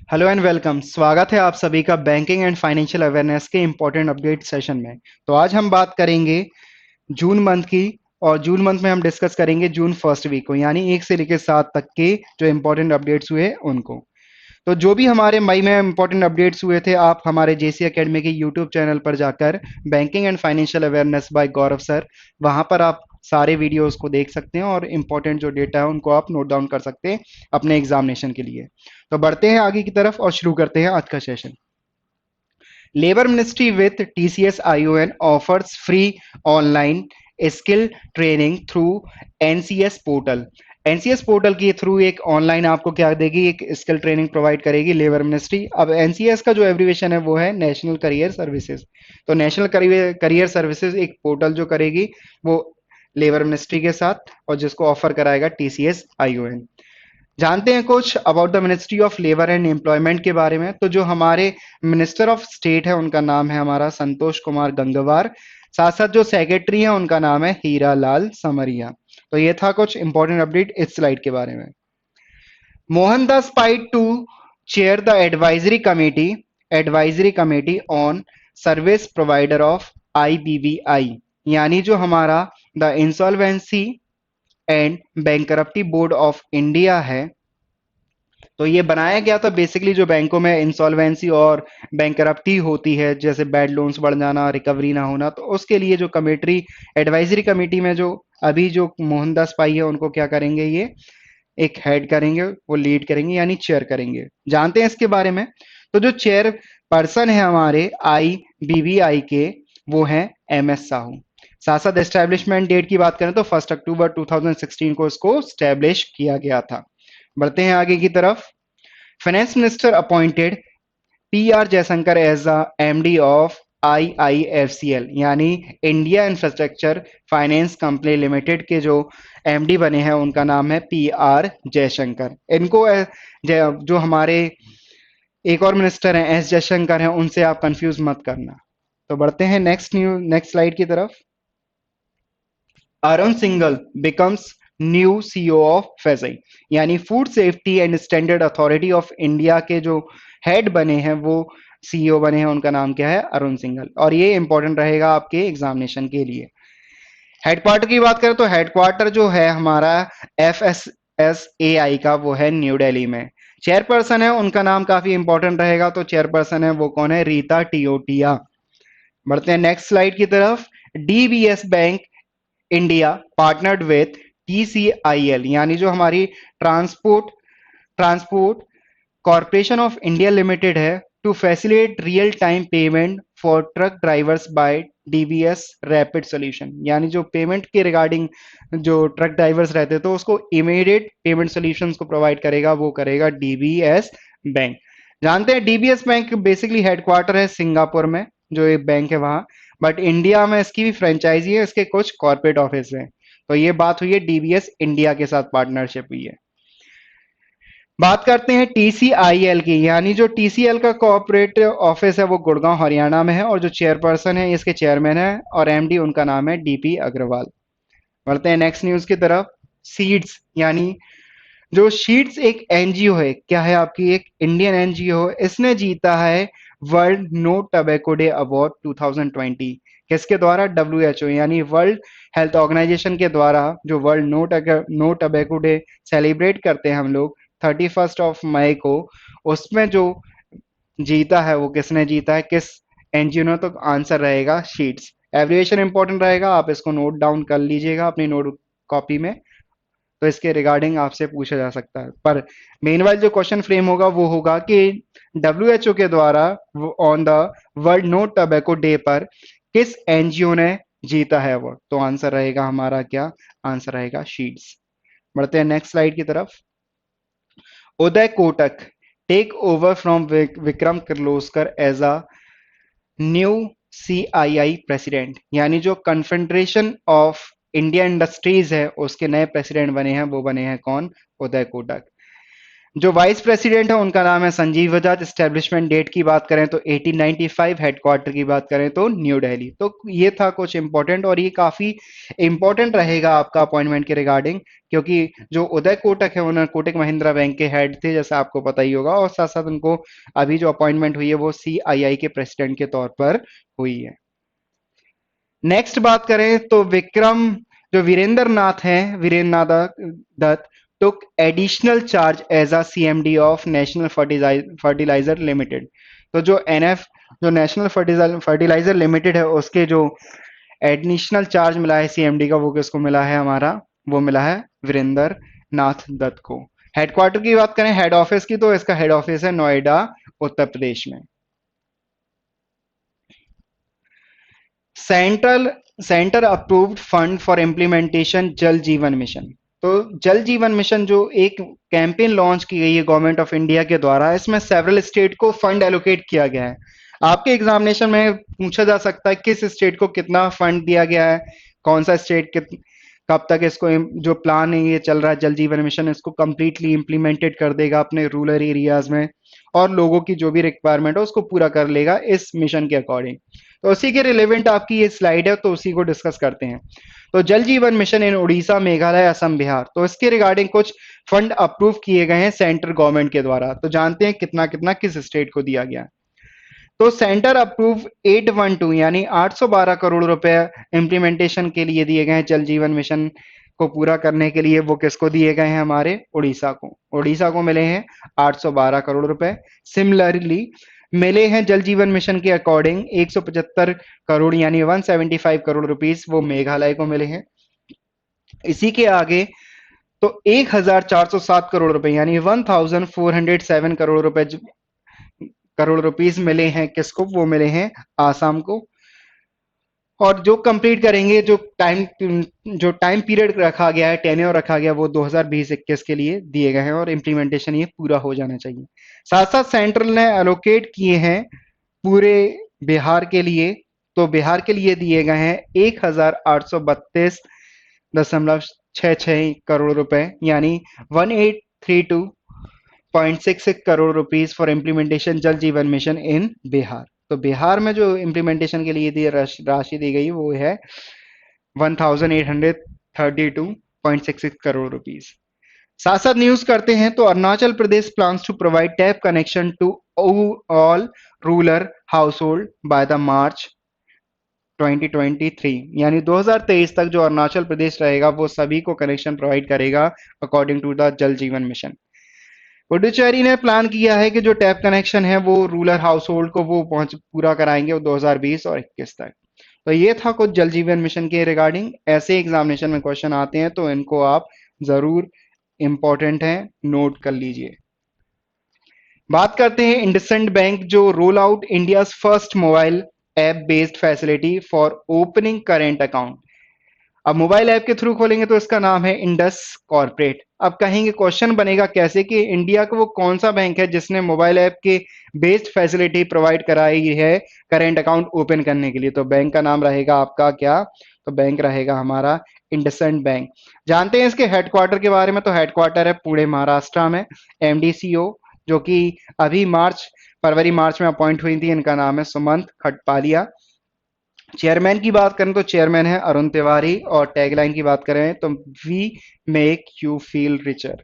Hello and welcome. स्वागत है आप सभी का बैंकिंग एंड फाइनेंशियल अवेयरनेस के इंपॉर्टेंट अपडेट सेशन में। तो आज हम बात करेंगे जून मंथ की। और जून मंथ में हम डिस्कस करेंगे जून फर्स्ट वीक को, यानी 1 से लेकर 7 तक के जो इंपॉर्टेंट अपडेट्स हुए उनको। तो जो भी हमारे मई में इंपॉर्टेंट अपडेट्स हुए थे, आप हमारे जेसी एकेडमी के यूट्यूब चैनल पर जाकर banking and financial awareness by Gaurav sir, वहां पर आप सारे वीडियोस को देख सकते हैं और इंपॉर्टेंट जो डेटा है उनको आप नोट डाउन कर सकते हैं अपने एग्जामिनेशन के लिए। तो बढ़ते हैं आगे की तरफ और शुरू करते हैं आज का session. Labour ministry with TCS ION offers free online skill training through NCS portal. NCS portal के थ्रू एक ऑनलाइन आपको क्या देगी, एक स्किल ट्रेनिंग प्रोवाइड करेगी लेबर मिनिस्ट्री। अब एनसीएस का जो एब्रीवेशन है वो है नेशनल करियर सर्विसेज। तो नेशनल करियर सर्विसेज एक पोर्टल जो करेगी वो लेबर मिनिस्ट्री के साथ, और जिसको ऑफर कराएगा टीसीएस आईओएन। जानते हैं कुछ about the ministry of labour and employment के बारे में। तो जो हमारे मिनिस्टर ऑफ स्टेट है उनका नाम है हमारा संतोष कुमार गंगवार। साथ साथ जो सेक्रेटरी है उनका नाम है हीरा लाल समरिया। तो ये था कुछ इंपॉर्टेंट अपडेट इस स्लाइड के बारे में। Mohandas Pai to chair the advisory committee on service provider of IBBI, यानी जो हमारा the insolvency and bankruptcy board of India है। तो ये बनाया गया था बेसिकली जो बैंकों में इंसॉल्वेंसी और बैंकरप्टी होती है, जैसे बैड लोन्स बढ़ जाना, रिकवरी ना होना, तो उसके लिए जो कमेटी, एडवाइजरी कमेटी में जो अभी जो मोहनदास पाई है उनको क्या करेंगे, ये एक हेड करेंगे, वो लीड करेंगे यानी चेयर करेंगे। जानते हैं इसके बारे में। तो जो चेयर पर्सन है हमारे आई बीबीआई के, वो है एम एस साहू। साथ साथ एस्टेब्लिशमेंट डेट की बात करें तो 1 अक्टूबर 2016 को इसको स्टैब्लिश किया गया था। बढ़ते हैं आगे की तरफ। Finance minister appointed P R Jayashankar as the MD of IIFCL, यानी India infrastructure finance company limited के जो एमडी बने हैं उनका नाम है पी आर जयशंकर। इनको जो हमारे एक और मिनिस्टर हैं एस जयशंकर हैं, उनसे आप कंफ्यूज मत करना। तो बढ़ते हैं नेक्स्ट स्लाइड की तरफ। Arun Singhal becomes new CEO of FSSAI, यानी food safety and standard authority of India के जो हेड बने हैं वो सीईओ बने हैं। उनका नाम क्या है, अरुण सिंघल। और ये इंपॉर्टेंट रहेगा आपके एग्जामिनेशन के लिए। हेडक्वार्टर की बात करें तो हेडक्वार्टर जो है हमारा एफ एस एस ए आई का, वो है न्यू दिल्ली में। चेयरपर्सन है उनका नाम काफी इंपॉर्टेंट रहेगा, तो चेयरपर्सन है वो कौन है, रीता टियोटिया। बढ़ते हैं नेक्स्ट स्लाइड की तरफ। DBS bank India partnered with TCIL, यानी जो हमारी transport corporation of India limited है, to facilitate real time payment for truck drivers by DBS rapid solution, यानी जो पेमेंट के रिगार्डिंग जो ट्रक ड्राइवर्स रहते हैं तो उसको इमीडिएट पेमेंट सोल्यूशंस को प्रोवाइड करेगा, वो करेगा डीबीएस बैंक। जानते हैं डीबीएस बैंक बेसिकली हेडक्वार्टर है सिंगापुर में, जो एक बैंक है वहां, बट इंडिया में इसकी भी फ्रेंचाइजी है, इसके कुछ कॉर्पोरेट ऑफिस हैं। तो ये बात हुई है डीबीएस इंडिया के साथ पार्टनरशिप हुई है। बात करते हैं टीसीआईएल की, यानी जो टीसीएल का कॉर्पोरेट ऑफिस है वो गुड़गांव हरियाणा में है, और जो चेयरपर्सन है इसके चेयरमैन है और एमडी उनका नाम है डीपी अग्रवाल। बढ़ते हैं नेक्स्ट न्यूज की तरफ। सीड्स, यानी जो शीट्स एक एनजीओ है, क्या है आपकी, एक इंडियन एनजीओ, इसने जीता है world no tobacco day award 2020। किसके द्वारा, डब्ल्यूएचओ यानी वर्ल्ड हेल्थ ऑर्गेनाइजेशन के द्वारा, जो world no tobacco day celebrate करते हैं हम लोग 31 मई को, उसमें जो जीता है वो किसने जीता है, किस एनजीओ ने, तो आंसर रहेगा शीट्स। एब्रिविएशन इंपॉर्टेंट रहेगा, आप इसको नोट डाउन कर लीजिएगा अपनी नोट कॉपी में। तो इसके रिगार्डिंग आपसे पूछा जा सकता है, पर मेन वाइज जो क्वेश्चन फ्रेम होगा वो होगा कि डब्ल्यूएचओ के द्वारा on the world no tobacco day पर किस एनजीओ ने जीता है अवार्ड, तो आंसर रहेगा हमारा क्या, आंसर रहेगा शीट्स। बढ़ते हैं नेक्स्ट स्लाइड की तरफ। Uday Kotak take over from Vikram Kirloskar as a new CII president, यानी जो कन्फेडरेशन ऑफ इंडिया इंडस्ट्रीज है उसके नए प्रेसिडेंट बने हैं, वो बने हैं कौन, उदय कोटक। जो वाइस प्रेसिडेंट है उनका नाम है संजीव बजाज। एस्टेब्लिशमेंट डेट की बात करें तो 1895, हेडक्वार्टर की बात करें तो न्यू दिल्ली। तो ये था कुछ इंपॉर्टेंट, और ये काफी इंपॉर्टेंट रहेगा आपका अपॉइंटमेंट के रिगार्डिंग, क्योंकि जो उदय कोटक है उन्होंने कोटक महिंद्रा बैंक के हेड थे, जैसा आपको पता ही होगा, और साथ साथ उनको अभी जो अपॉइंटमेंट हुई है वो CII के प्रेसिडेंट के तौर पर हुई है। नेक्स्ट बात करें तो विक्रम, जो वीरेंद्र नाथ हैं, Virendra Nath Dutt took additional charge as a CMD of national fertiliser limited. तो जो NF, जो नेशनल फर्टिलाइजर लिमिटेड है, उसके जो एडिशनल चार्ज मिला है CMD का, वो किसको मिला है? हमारा वो मिला है वीरेंद्र नाथ दत्त को। हेडक्वार्टर की बात करें, हेड ऑफिस की, तो इसका हेड ऑफिस है नोएडा, उत्तर प्रदेश में। Central centre approved fund for implementation जल जीवन मिशन। तो जल जीवन मिशन जो एक कैंपेन लॉन्च की गई है गवर्नमेंट ऑफ इंडिया के द्वारा, इसमें सेवरल स्टेट को फंड एलोकेट किया गया है। आपके एग्जामिनेशन में पूछा जा सकता है किस स्टेट को कितना फंड दिया गया है, कौन सा स्टेट कब तक इसको जो प्लान है ये चल रहा है जल जीवन मिशन, इसको कंप्लीटली इंप्लीमेंटेड कर देगा अपने रूरल एरियाज में, और लोगों की जो भी रिक्वायरमेंट है उसको पूरा कर लेगा इस मिशन के अकॉर्डिंग। तो उसी के रिलेवेंट आपकी ये स्लाइड है, तो उसी को डिस्कस करते हैं। तो जल जीवन मिशन इन उड़ीसा, मेघालय, असम, बिहार, तो इसके रिगार्डिंग कुछ फंड अप्रूव किए गए हैं सेंट्रल गवर्नमेंट के द्वारा। तो जानते हैं कितना कितना किस स्टेट को दिया गया। तो सेंटर अप्रूव 812 यानी 812 करोड़ रुपए इंप्लीमेंटेशन के लिए दिए गए हैं जल जीवन मिशन को पूरा करने के लिए। वो किसको दिए गए हैं? हमारे उड़ीसा को। उड़ीसा को मिले हैं 812 करोड़ रुपए। सिमिलरली मिले हैं जल जीवन मिशन के अकॉर्डिंग 175 करोड़ यानी 175 करोड़ रुपीस, वो मेघालय को मिले हैं। इसी के आगे तो 1407 करोड़ रुपए यानी 1407 करोड़ रुपीस मिले हैं किसको? वो मिले हैं आसाम को। और जो कंप्लीट करेंगे, जो टाइम पीरियड रखा गया है, टेन्योर रखा गया, वो 2020-21 के लिए दिए गए हैं, और इम्प्लीमेंटेशन ये पूरा हो जाना चाहिए। साथ साथ सेंट्रल ने एलोकेट किए हैं पूरे बिहार के लिए। तो बिहार के लिए दिए गए हैं 1832.66 करोड़ रुपए यानी 1832.66 करोड़ रुपीस फॉर इम्प्लीमेंटेशन जल जीवन मिशन इन बिहार। तो बिहार में जो इम्प्लीमेंटेशन के लिए दी राशि दी गई वो है 1832.66 करोड़ रुपीस। साथ साथ न्यूज करते हैं तो Arunachal Pradesh plans to provide tap connection to all rural household by the March 2023 यानी 2023 तक जो अरुणाचल प्रदेश रहेगा वो सभी को कनेक्शन प्रोवाइड करेगा अकॉर्डिंग टू द जल जीवन मिशन। पुडुचेरी ने प्लान किया है कि जो टैप कनेक्शन है वो रूरल हाउस होल्ड को वो पूरा कराएंगे 2020 और 21 तक। तो ये था कुछ जल जीवन मिशन के रिगार्डिंग। ऐसे एग्जामिनेशन में क्वेश्चन आते हैं तो इनको आप जरूर, इंपॉर्टेंट है, नोट कर लीजिए। बात करते हैं इंडसइंड बैंक जो roll out India first mobile app based facility for opening current account. अब मोबाइल ऐप के थ्रू खोलेंगे तो इसका नाम है इंडस कॉर्पोरेट। अब कहेंगे क्वेश्चन बनेगा कैसे कि इंडिया का वो कौन सा बैंक है जिसने मोबाइल ऐप के बेस्ड फैसिलिटी प्रोवाइड कराई है करेंट अकाउंट ओपन करने के लिए। तो बैंक का नाम रहेगा आपका क्या? तो बैंक रहेगा हमारा इंडसइंड बैंक। जानते हैं इसके हेडक्वार्टर के बारे में, तो हेडक्वार्टर है पुणे, महाराष्ट्र में। MDCO जो कि अभी फरवरी मार्च में अपॉइंट हुई थी, इनका नाम है सुमंत खटपालिया। चेयरमैन की बात करें तो चेयरमैन है अरुण तिवारी, और टैगलाइन की बात करें तो we make you feel richer.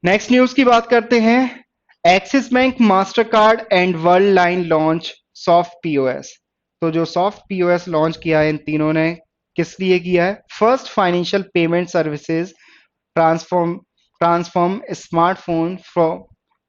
Next news की बात करते हैं। Axis bank, Mastercard and Worldline launch soft POS. तो जो सॉफ्ट पीओएस लॉन्च किया है इन तीनों ने किस लिए किया है? First financial payment services transform transform smartphone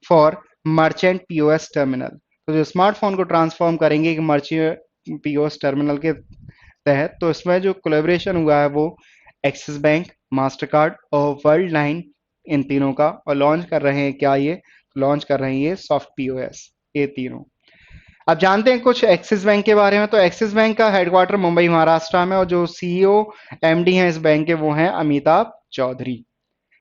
for merchant POS terminal. तो जो स्मार्टफोन को ट्रांसफॉर्म करेंगे एक मर्चेंट पीओएस टर्मिनल के तहत। तो इसमें जो कोलैबोरेशन हुआ है वो एक्सिस बैंक, मास्टर कार्ड और वर्ल्ड लाइन, इन तीनों का, और लॉन्च कर रहे हैं क्या? ये लॉन्च कर रहे हैं ये सॉफ्ट पीओएस, ये तीनों। अब जानते हैं कुछ एक्सिस बैंक के बारे में। तो एक्सिस बैंक का हेडक्वार्टर मुंबई, महाराष्ट्र में, और जो CEO MD हैं इस बैंक के वो हैं अमिताभ चौधरी।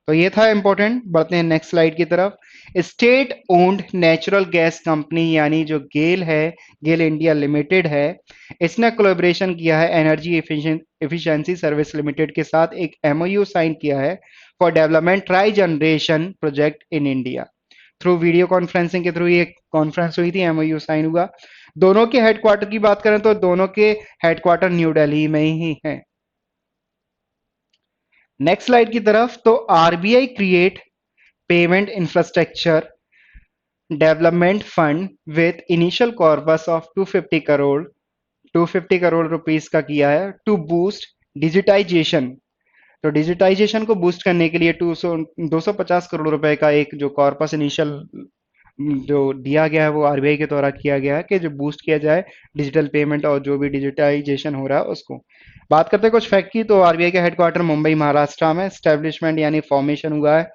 तो ये था इंपॉर्टेंट। बढ़ते हैं नेक्स्ट स्लाइड की तरफ। State owned natural gas company यानी जो गेल है, गेल इंडिया लिमिटेड है, इसने कोलैबोरेशन किया है एनर्जी एफिशिएंसी सर्विस लिमिटेड के साथ, एक MOU साइन किया है for development try generation project in India. Through video conferencing के थ्रू ये कॉन्फ्रेंस हुई थी, एमओयू साइन हुआ। दोनों के हेडक्वार्टर की बात करें तो दोनों के हेडक्वार्टर न्यू दिल्ली में ही है। नेक्स्ट स्लाइड की तरफ, तो RBI create payment infrastructure development fund with initial corpus of 250 crore rupees का किया है टू बूस्ट डिजिटाइजेशन। तो डिजिटाइजेशन को बूस्ट करने के लिए 250 करोड़ रुपए का एक जो कॉर्पस इनिशियल जो दिया गया है वो आरबीआई के द्वारा किया गया है कि जो बूस्ट किया जाए डिजिटल पेमेंट और जो भी डिजिटाइजेशन हो रहा है उसको। बात करते हैं कुछ फैक्ट की, तो आरबीआई का हेडक्वार्टर मुंबई महाराष्ट्र में, स्टैब्लिशमेंट यानी फॉर्मेशन हुआ है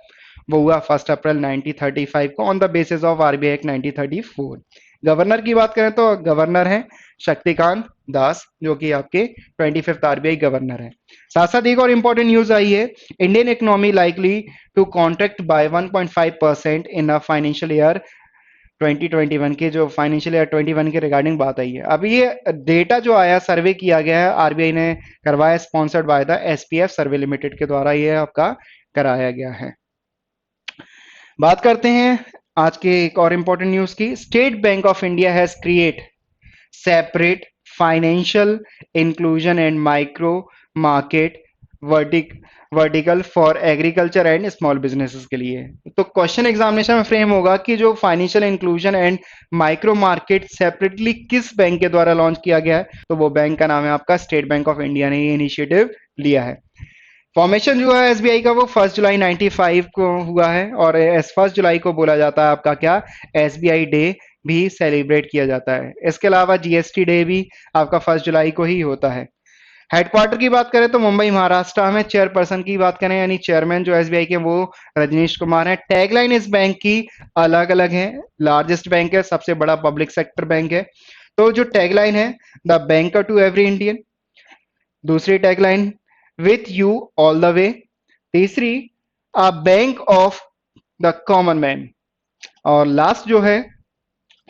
वो हुआ 1 अप्रैल 1935 को on the basis of RBI act 1934। Governor की बात करें तो गवर्नर है शक्तिकांत दास, जो कि आपके 25th आरबीआई गवर्नर है। साथ साथ एक और इंपॉर्टेंट न्यूज आई है, Indian economy likely to contract by 1.5% in a financial year 2021 के, जो फाइनेंशियल ईयर 21 के रिगार्डिंग बात आई है। अब ये डेटा जो आया, सर्वे किया गया है, आरबीआई ने करवाया, sponsored by the SPF survey limited के द्वारा ये आपका कराया गया है। बात करते हैं आज के एक और इंपॉर्टेंट न्यूज की। State bank of India has create separate financial inclusion and micro market vertical for agriculture and small businesses के लिए। तो क्वेश्चन एग्जामिनेशन में फ्रेम होगा कि जो financial inclusion and micro market separately किस बैंक के द्वारा लॉन्च किया गया है, तो वो बैंक का नाम है आपका स्टेट बैंक ऑफ इंडिया ने ये इनिशिएटिव लिया है। फॉर्मेशन जो है एसबीआई का वो 1 जुलाई 95 को हुआ है, और 1 जुलाई को बोला जाता है आपका क्या, एसबीआई डे भी सेलिब्रेट किया जाता है। इसके अलावा जीएसटी डे भी आपका 1 जुलाई को ही होता है। हेडक्वार्टर की बात करें तो मुंबई महाराष्ट्र में। चेयरपर्सन की बात करें यानी चेयरमैन जो एसबीआई के वो रजनीश कुमार है। टैगलाइन इस बैंक की अलग अलग है, लार्जेस्ट बैंक है, सबसे बड़ा पब्लिक सेक्टर बैंक है। तो जो टैगलाइन है, the banker to every Indian. दूसरी tagline, with you all the way. तीसरी, a bank of the common man. और लास्ट जो है,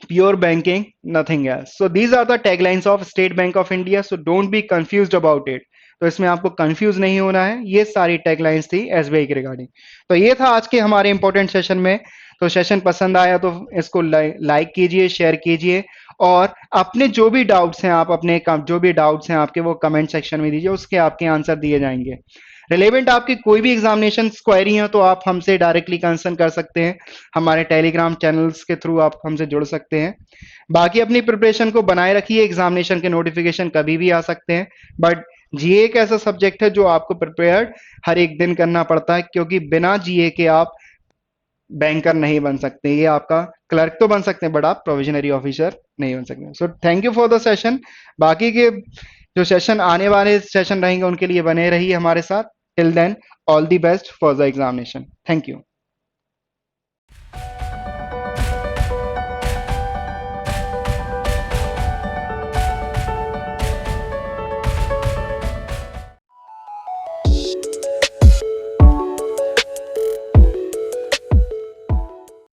pure banking, nothing else. So these are the taglines of State Bank of India. So don't be confused about it. तो इसमें आपको confuse नहीं होना है, ये सारी टैगलाइंस थी एसबीआई के रिगार्डिंग। तो ये था आज के हमारे इंपॉर्टेंट सेशन में। तो सेशन पसंद आया तो इसको लाइक कीजिए, शेयर कीजिए, और अपने जो भी डाउट्स हैं आप अपने जो भी डाउट्स हैं आपके वो कमेंट सेक्शन में दीजिए, उसके आपके आंसर दिए जाएंगे। रिलेवेंट आपकी कोई भी एग्जामिनेशन क्वेरी है तो आप हमसे डायरेक्टली कंसर्न कर सकते हैं, हमारे टेलीग्राम चैनल्स के थ्रू आप हमसे जुड़ सकते हैं। बाकी अपनी प्रिपरेशन को बनाए रखिए, एग्जामिनेशन के नोटिफिकेशन कभी भी आ सकते हैं, बट जीए एक ऐसा सब्जेक्ट है जो आपको प्रिपेयर्ड हर एक दिन करना पड़ता है, क्योंकि बिना जीए के आप बैंकर नहीं बन सकते। ये आपका क्लर्क तो बन सकते हैं बट आप प्रोविजनरी ऑफिसर नहीं बन सकते। So thank you for the session. बाकी के जो सेशन आने वाले सेशन रहेंगे उनके लिए बने रहिए हमारे साथ। Till then, all the best for the examination. Thank you.